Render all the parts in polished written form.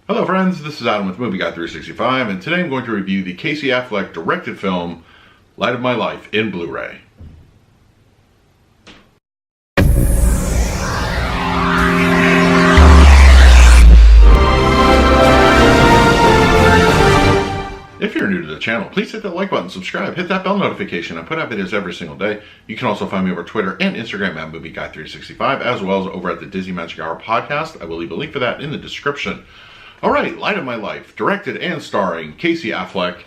Hello friends, this is Adam with Movie Guy 365, and today I'm going to review the Casey Affleck directed film, Light of My Life, in Blu Ray. If you're new to the channel, please hit that like button, subscribe, hit that bell notification. I put out videos every single day. You can also find me over Twitter and Instagram at Movie Guy 365, as well as over at the Disney Magic Hour podcast. I will leave a link for that in the description. All right, Light of My Life, directed and starring Casey Affleck.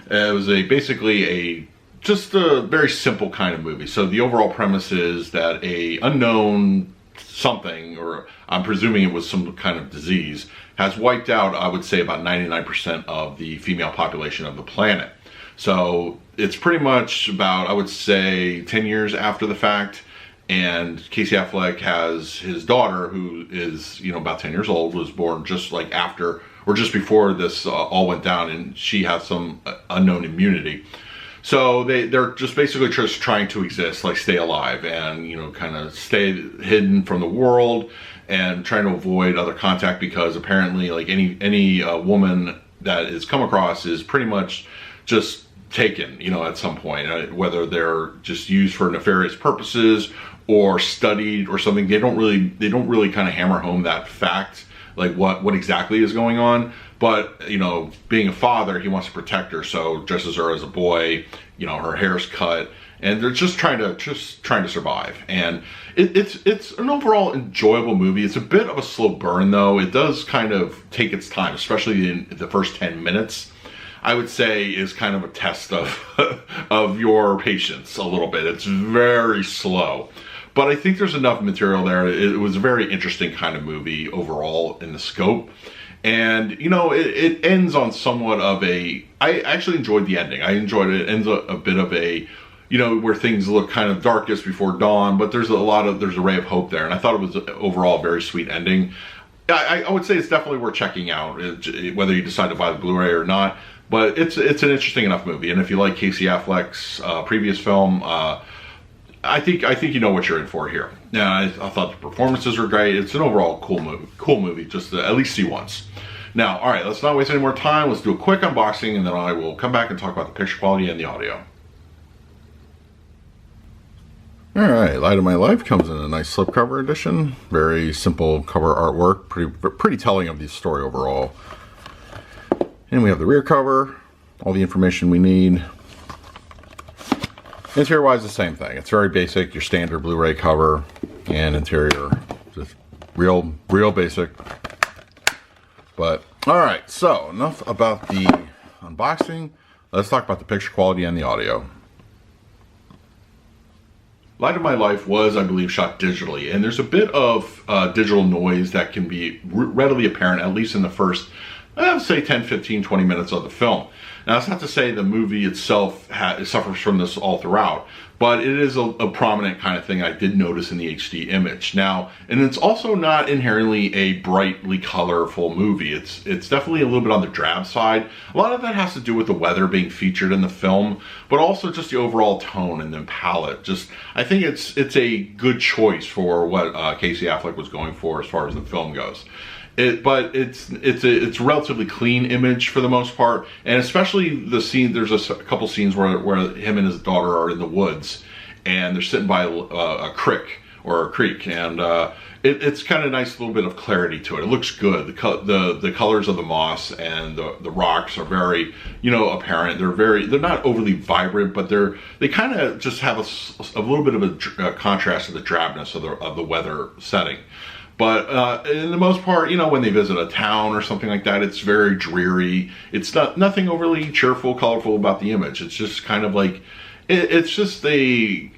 It was basically just a very simple kind of movie. So the overall premise is that a unknown something, or I'm presuming it was some kind of disease, has wiped out, I would say, about 99% of the female population of the planet. So it's pretty much about, I would say, 10 years after the fact. And Casey Affleck has his daughter, who is, about 10 years old, was born just like after, or just before this all went down, and she has some unknown immunity. So they're just basically just trying to exist, like stay alive, and kind of stay hidden from the world, and trying to avoid other contact, because apparently, like any woman that is come across is pretty much just taken, at some point, whether they're just used for nefarious purposes or studied or something. They don't really kind of hammer home that fact, like what exactly is going on. But being a father, he wants to protect her, so dresses her as a boy. Her hair's cut, and they're just trying to survive. And it's an overall enjoyable movie. It's a bit of a slow burn, though. It does kind of take its time, especially in the first 10 minutes. I would say is kind of a test of your patience a little bit. It's very slow. But I think there's enough material there. It was a very interesting kind of movie overall in the scope. And, it ends on somewhat of I actually enjoyed the ending. I enjoyed it. It ends a bit of where things look kind of darkest before dawn, but there's a ray of hope there. And I thought it was overall a very sweet ending. I would say it's definitely worth checking out, whether you decide to buy the Blu Ray or not. But it's an interesting enough movie. And if you like Casey Affleck's previous film, I think you know what you're in for here. Yeah, I thought the performances were great. It's an overall cool movie, just to at least see once. Now, all right, let's not waste any more time. Let's do a quick unboxing, and then I will come back and talk about the picture quality and the audio. All right, Light of My Life comes in a nice slipcover edition. Very simple cover artwork, pretty telling of the story overall. And we have the rear cover, all the information we need. Interior-wise, the same thing. It's very basic, your standard Blu Ray cover, and interior, just real basic. But, alright, so enough about the unboxing. Let's talk about the picture quality and the audio. Light of My Life was, I believe, shot digitally, and there's a bit of digital noise that can be readily apparent, at least in the first, I would say 10, 15, 20 minutes of the film. Now, that's not to say the movie itself suffers from this all throughout, but it is a prominent kind of thing I did notice in the HD image. Now, and it's also not inherently a brightly colorful movie. It's definitely a little bit on the drab side. A lot of that has to do with the weather being featured in the film, but also just the overall tone and the palette. I think it's a good choice for what Casey Affleck was going for as far as the film goes. But it's a relatively clean image for the most part, and especially the scene. There's a couple scenes where him and his daughter are in the woods, and they're sitting by a creek, and it's kind of nice, little bit of clarity to it. It looks good. The colors of the moss and the rocks are very apparent. They're not overly vibrant, but they kind of just have a little bit of a contrast to the drabness of the weather setting. But in the most part, when they visit a town or something like that, it's very dreary. It's nothing overly cheerful, colorful about the image. It's just kind of like, it's just I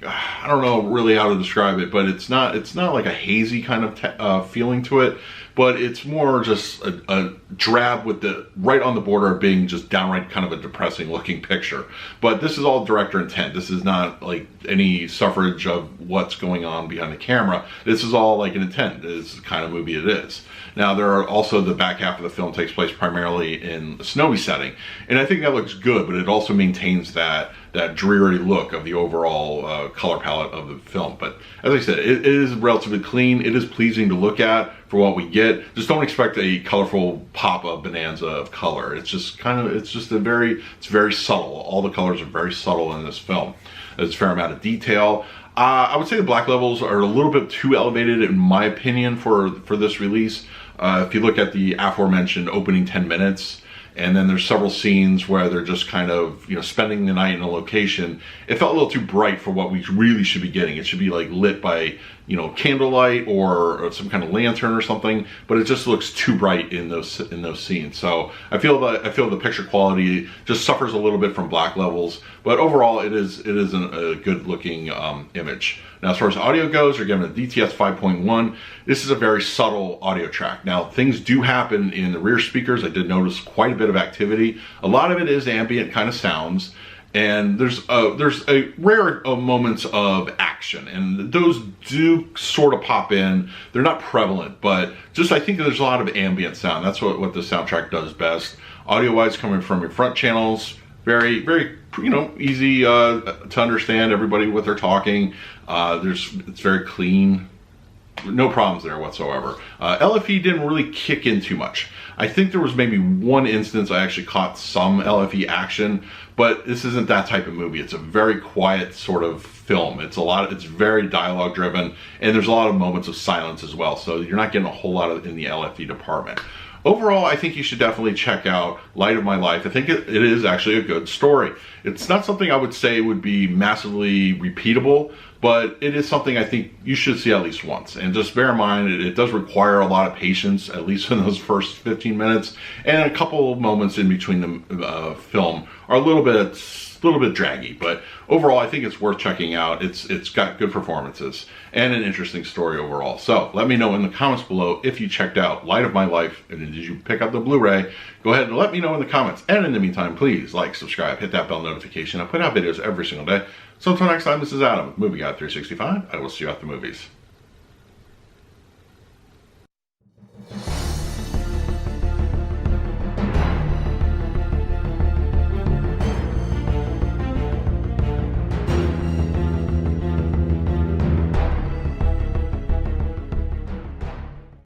don't know really how to describe it, but it's not like a hazy kind of feeling to it. But it's more just a drab with right on the border of being just downright kind of a depressing looking picture. But this is all director intent. This is not like any suffrage of what's going on behind the camera. This is all like an intent. This is the kind of movie it is. Now, there are also, the back half of the film takes place primarily in a snowy setting, and I think that looks good, but it also maintains that dreary look of the overall color palette of the film. But as I said, it is relatively clean. It is pleasing to look at for for what we get. Just don't expect a colorful pop-up bonanza of color. It's just it's very subtle. All the colors are very subtle in this film. There's a fair amount of detail. I would say the black levels are a little bit too elevated in my opinion for this release. If you look at the aforementioned opening 10 minutes, and then there's several scenes where they're just kind of, you know, spending the night in a location. It felt a little too bright for what we really should be getting. It should be like lit by, you know, candlelight or some kind of lantern or something, but it just looks too bright in those scenes. So I feel the picture quality just suffers a little bit from black levels, but overall it is a good looking image. Now, as far as audio goes, you're given a DTS 5.1. This is a very subtle audio track. Now, things do happen in the rear speakers. I did notice quite a bit of activity. A lot of it is ambient kind of sounds, and there's a rare moments of action, and those do sort of pop in. They're not prevalent, but just I think there's a lot of ambient sound. That's what the soundtrack does best. Audio-wise, coming from your front channels, very, you know, easy to understand everybody what they're talking. It's very clean. No problems there whatsoever. LFE didn't really kick in too much. I think there was maybe one instance I actually caught some LFE action, but this isn't that type of movie. It's a very quiet sort of film. It's very dialogue driven, and there's a lot of moments of silence as well. So you're not getting a whole lot in the LFE department. Overall, I think you should definitely check out Light of My Life. I think it is actually a good story. It's not something I would say would be massively repeatable, but it is something I think you should see at least once. And just bear in mind, it does require a lot of patience, at least in those first 15 minutes. And a couple of moments in between the film are a little bit draggy, but overall I think it's worth checking out. It's got good performances and an interesting story overall. So let me know in the comments below if you checked out Light of My Life and did you pick up the Blu-ray. Go ahead and let me know in the comments, and in the meantime, please like, subscribe, hit that bell notification. I put out videos every single day. So until next time, this is Adam with Movie Guy 365. I will see you at the movies.